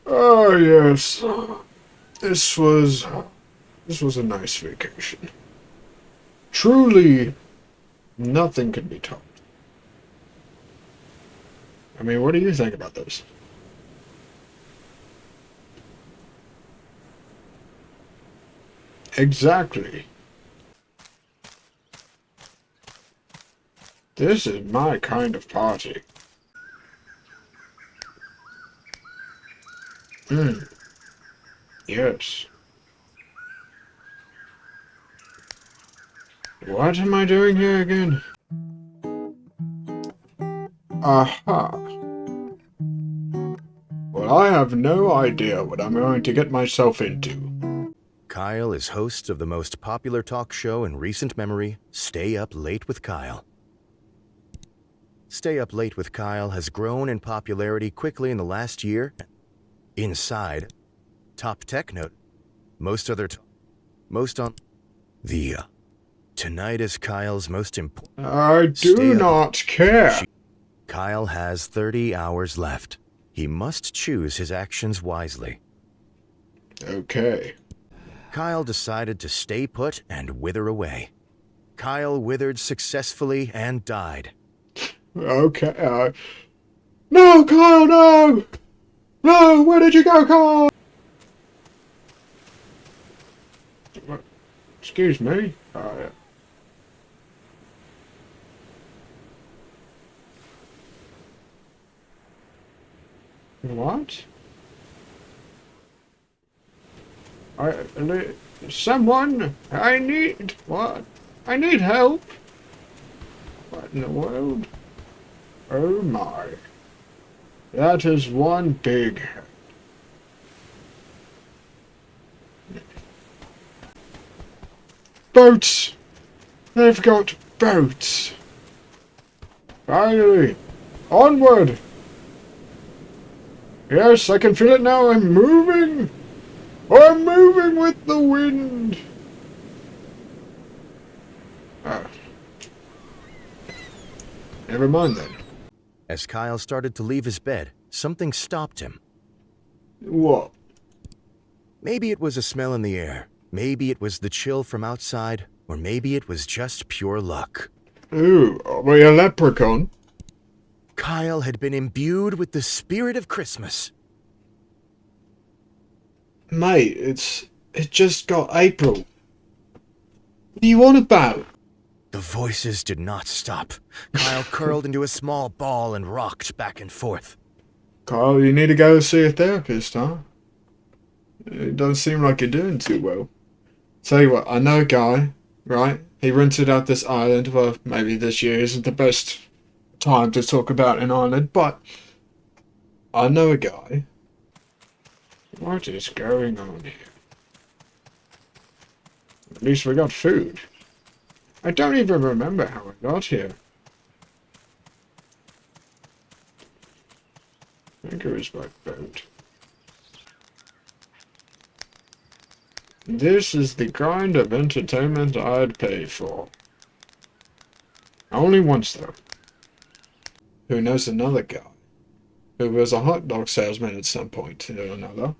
Oh, yes. This was... This was a nice vacation. Truly, nothing can be topped. I mean, what do you think about this? Exactly. This is my kind of party. Hmm. Yes. What am I doing here again? Aha. Well, I have no idea what I'm going to get myself into. Kyle is host of the most popular talk show in recent memory, Stay Up Late with Kyle. Stay Up Late with Kyle has grown in popularity quickly in the last year. Inside, top tech note, most on the tonight is Kyle's most important. I do not care. Kyle has 30 hours left. He must choose his actions wisely. Okay. Kyle decided to stay put and wither away. Kyle withered successfully and died. Okay. No, Kyle, no! No, where did you go, Kyle? Excuse me. What? Someone, I need, what? I need help. What in the world? Oh my. That is one big head. Boats! They've got boats. Finally. Onward! Yes, I can feel it now. I'm moving. I'm moving with the wind. Ah. Never mind then. As Kyle started to leave his bed, something stopped him. What? Maybe it was a smell in the air. Maybe it was the chill from outside. Or maybe it was just pure luck. Ooh, are we a leprechaun? Kyle had been imbued with the spirit of Christmas. Mate, it just got April. What do you want about? The voices did not stop. Kyle curled into a small ball and rocked back and forth. Kyle, you need to go see a therapist, huh? It doesn't seem like you're doing too well. Tell you what, I know a guy, right? He rented out this island. Well, maybe this year isn't the best time to talk about an island, but I know a guy. What is going on here? At least we got food. I don't even remember how I got here. I think it was by boat. This is the kind of entertainment I'd pay for. Only once, though. Who knows another guy who was a hot dog salesman at some point or another.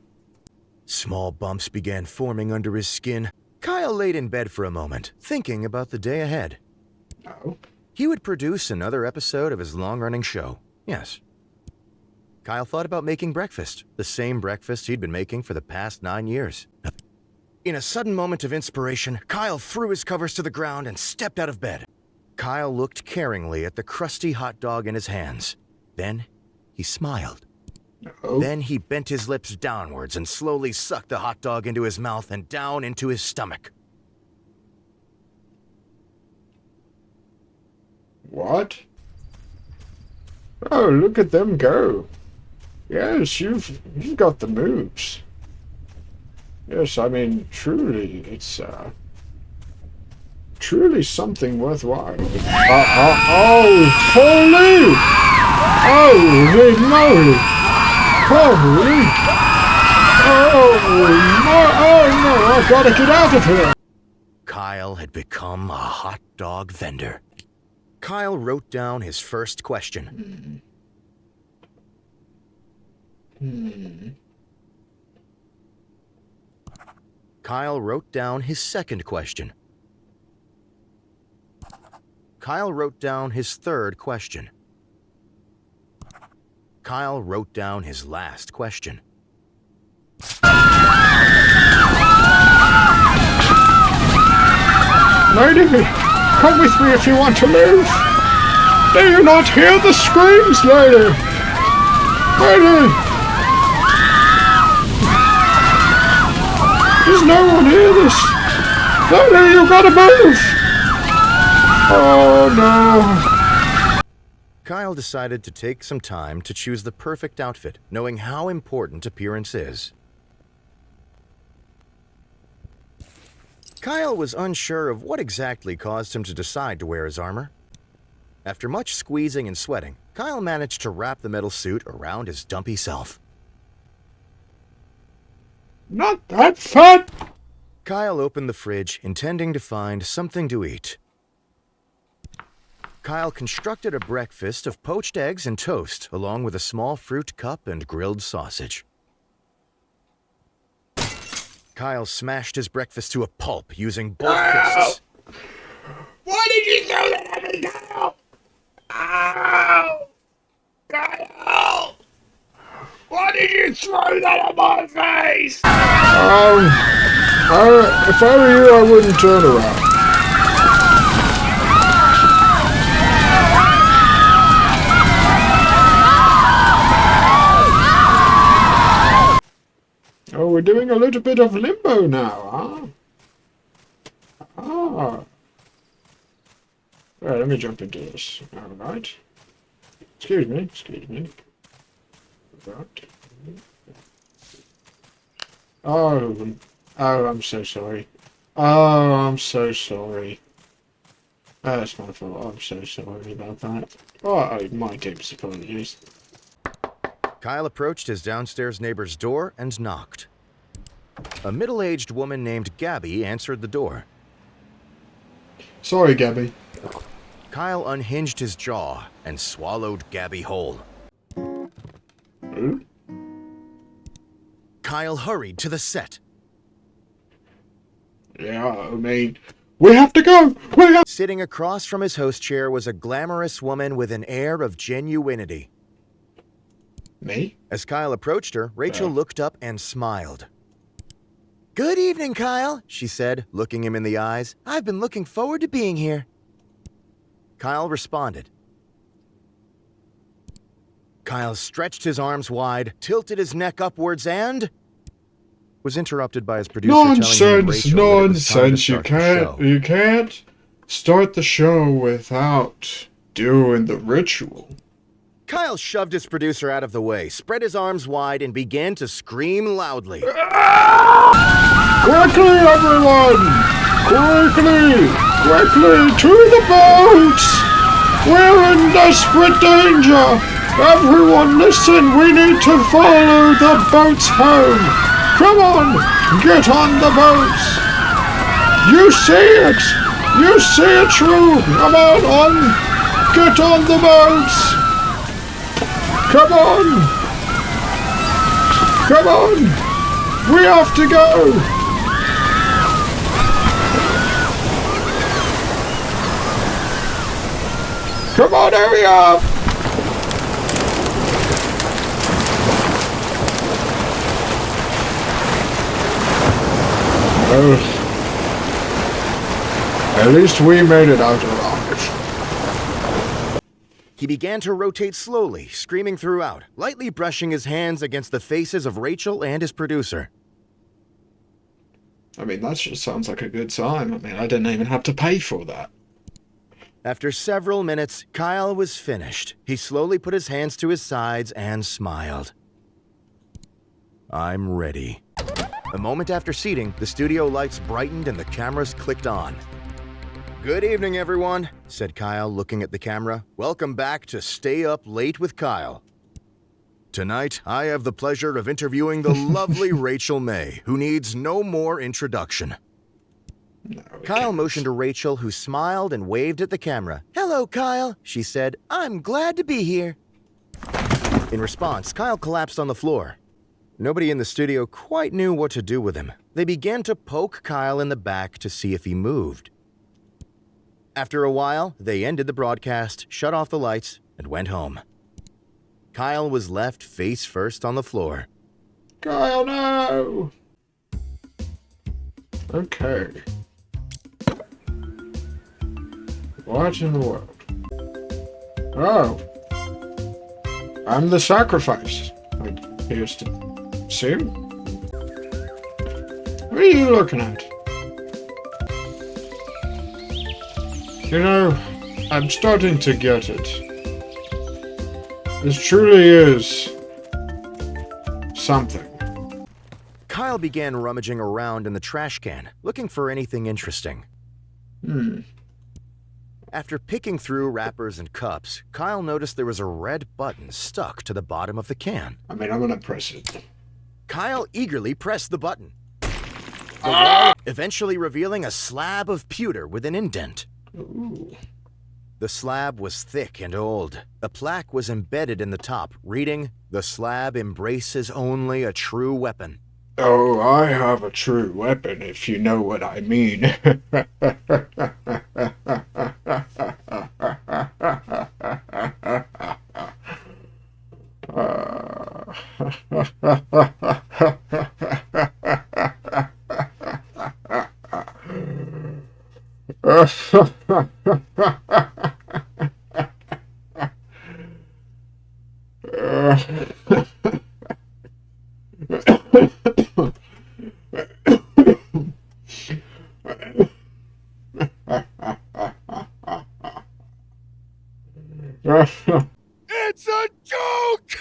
Small bumps began forming under his skin. Kyle laid in bed for a moment, thinking about the day ahead. Oh? He would produce another episode of his long-running show. Yes. Kyle thought about making breakfast, the same breakfast he'd been making for the past 9 years. In a sudden moment of inspiration, Kyle threw his covers to the ground and stepped out of bed. Kyle looked caringly at the crusty hot dog in his hands. Then he smiled. Oh? Then he bent his lips downwards and slowly sucked the hot dog into his mouth and down into his stomach. What? Oh, look at them go. Yes, you've got the moves. Yes, I mean, truly, it's, truly something worthwhile. Oh, holy! Holy moly! Holy! Oh no, I've got to get out of here! Kyle had become a hot dog vendor. Kyle wrote down his first question. Kyle wrote down his second question. Kyle wrote down his third question. Kyle wrote down his last question. Lady, come with me if you want to move. Do you not hear the screams, lady? Lady! Does no one hear this? Lady, you gotta move! Oh no. Kyle decided to take some time to choose the perfect outfit, knowing how important appearance is. Kyle was unsure of what exactly caused him to decide to wear his armor. After much squeezing and sweating, Kyle managed to wrap the metal suit around his dumpy self. Not that fat! Kyle opened the fridge, intending to find something to eat. Kyle constructed a breakfast of poached eggs and toast, along with a small fruit cup and grilled sausage. Kyle smashed his breakfast to a pulp using both fists. Why did you throw that at me, Kyle? Ow! Kyle! Why did you throw that at my face? If I were you, I wouldn't turn around. Oh, we're doing a little bit of limbo now, huh? Ah. Right, let me jump into this. Alright. Excuse me. Right. Oh, I'm so sorry. Oh, I'm so sorry. That's my fault. I'm so sorry about that. Oh, my deepest apologies. Kyle approached his downstairs neighbor's door and knocked. A middle-aged woman named Gabby answered the door. Sorry, Gabby. Kyle unhinged his jaw and swallowed Gabby whole. Hmm? Kyle hurried to the set. Yeah, I mean, we have to go! Sitting across from his host chair was a glamorous woman with an air of genuinity. Me? As Kyle approached her, Rachel looked up and smiled. "Good evening, Kyle," she said, looking him in the eyes. "I've been looking forward to being here." Kyle responded. Kyle stretched his arms wide, tilted his neck upwards, and was interrupted by his producer telling him Rachel that it was time to start the show. You can't start the show without doing the ritual. Kyle shoved his producer out of the way, spread his arms wide, and began to scream loudly. Quickly, everyone! Quickly to the boats! We're in desperate danger! Everyone listen, we need to follow the boats home! Come on, get on the boats! You see it! You see it true! Come on! Get on the boats! Come on! Come on! We have to go! Come on, hurry up! At least we made it out alive. He began to rotate slowly, screaming throughout, lightly brushing his hands against the faces of Rachel and his producer. I mean, that just sounds like a good sign. I mean, I didn't even have to pay for that. After several minutes, Kyle was finished. He slowly put his hands to his sides and smiled. "I'm ready." A moment after seating, the studio lights brightened and the cameras clicked on. "Good evening, everyone," said Kyle, looking at the camera. "Welcome back to Stay Up Late with Kyle. Tonight, I have the pleasure of interviewing the lovely Rachel May, who needs no more introduction." No, Kyle motioned to Rachel, who smiled and waved at the camera. "Hello, Kyle," she said. "I'm glad to be here." In response, Kyle collapsed on the floor. Nobody in the studio quite knew what to do with him. They began to poke Kyle in the back to see if he moved. After a while, they ended the broadcast, shut off the lights, and went home. Kyle was left face first on the floor. Kyle, no! Okay. What in the world? Oh. I'm the sacrifice. It appears to seem. What are you looking at? You know, I'm starting to get it. This truly is something. Kyle began rummaging around in the trash can, looking for anything interesting. After picking through wrappers and cups, Kyle noticed there was a red button stuck to the bottom of the can. I'm gonna press it. Kyle eagerly pressed the button, the wall eventually revealing a slab of pewter with an indent. Ooh. The slab was thick and old. A plaque was embedded in the top, reading, "The slab embraces only a true weapon." Oh, I have a true weapon, if you know what I mean. It's a joke!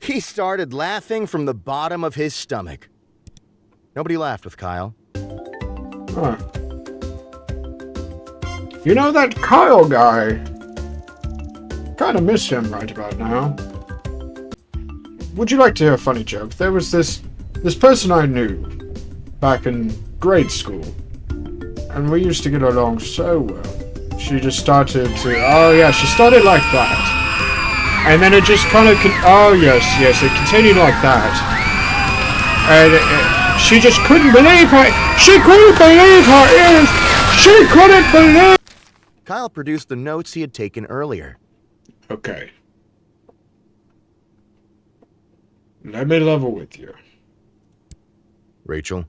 He started laughing from the bottom of his stomach. Nobody laughed with Kyle. Huh. You know that Kyle guy? Kinda miss him right about now. Would you like to hear a funny joke? There was this person I knew back in grade school, and we used to get along so well. She just started to, she started like that, and then it just kind of, it continued like that, and she just couldn't believe her ears. She couldn't believe. Kyle produced the notes he had taken earlier. Okay. Let me level with you. Rachel,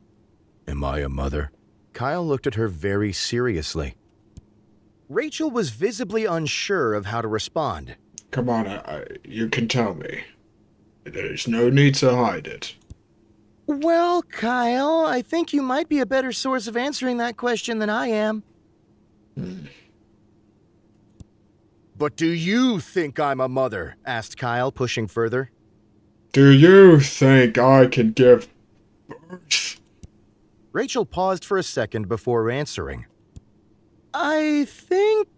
am I a mother? Kyle looked at her very seriously. Rachel was visibly unsure of how to respond. Come on, you can tell me. There's no need to hide it. Well, Kyle, I think you might be a better source of answering that question than I am. But do you think I'm a mother? Asked Kyle, pushing further. Do you think I can give birth? Rachel paused for a second before answering. I think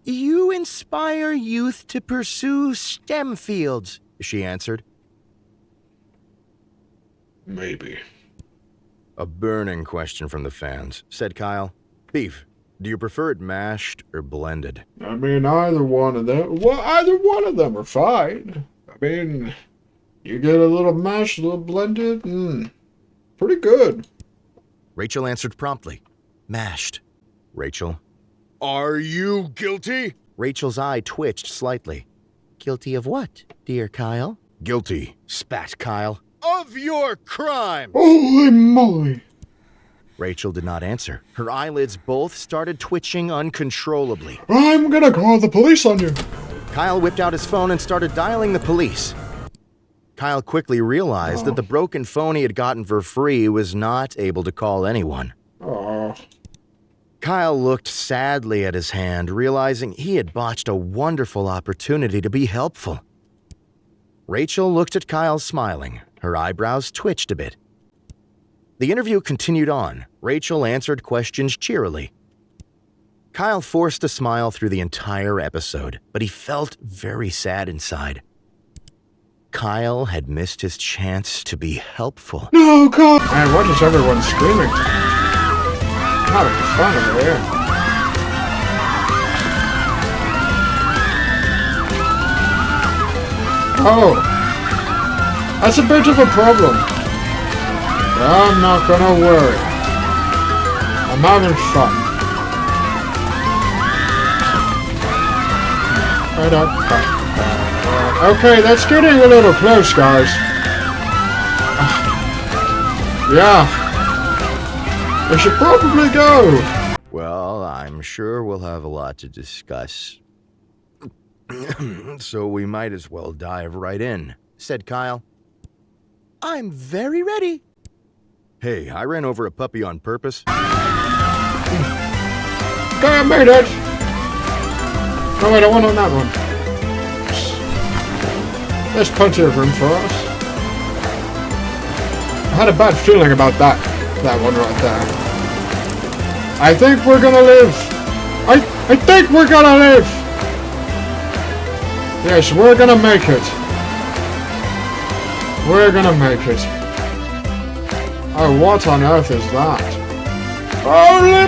you inspire youth to pursue STEM fields, she answered. Maybe. A burning question from the fans, said Kyle. Beef, do you prefer it mashed or blended? I mean, either one of them are fine. I mean, you get a little mashed, a little blended, pretty good. Rachel answered promptly. Mashed. Rachel. Are you guilty? Rachel's eye twitched slightly. Guilty of what, dear Kyle? Guilty, spat Kyle. Of your crime! Holy moly! Rachel did not answer. Her eyelids both started twitching uncontrollably. I'm gonna call the police on you. Kyle whipped out his phone and started dialing the police. Kyle quickly realized that the broken phone he had gotten for free was not able to call anyone. Oh. Kyle looked sadly at his hand, realizing he had botched a wonderful opportunity to be helpful. Rachel looked at Kyle smiling. Her eyebrows twitched a bit. The interview continued on. Rachel answered questions cheerily. Kyle forced a smile through the entire episode, but he felt very sad inside. Kyle had missed his chance to be helpful. No, God! Man, what is everyone screaming? having fun over here. Oh, that's a bit of a problem. I'm not gonna worry. I'm having fun. Okay, that's getting a little close, guys. Yeah. We should probably go. Well, I'm sure we'll have a lot to discuss. So we might as well dive right in, said Kyle. I'm very ready. Hey, I ran over a puppy on purpose. Okay, I made it. No, wait, I want on that one. There's plenty of room for us. I had a bad feeling about that one right there. I think we're gonna live. I think we're gonna live. Yes, we're gonna make it. We're gonna make it. Oh, what on earth is that? Holy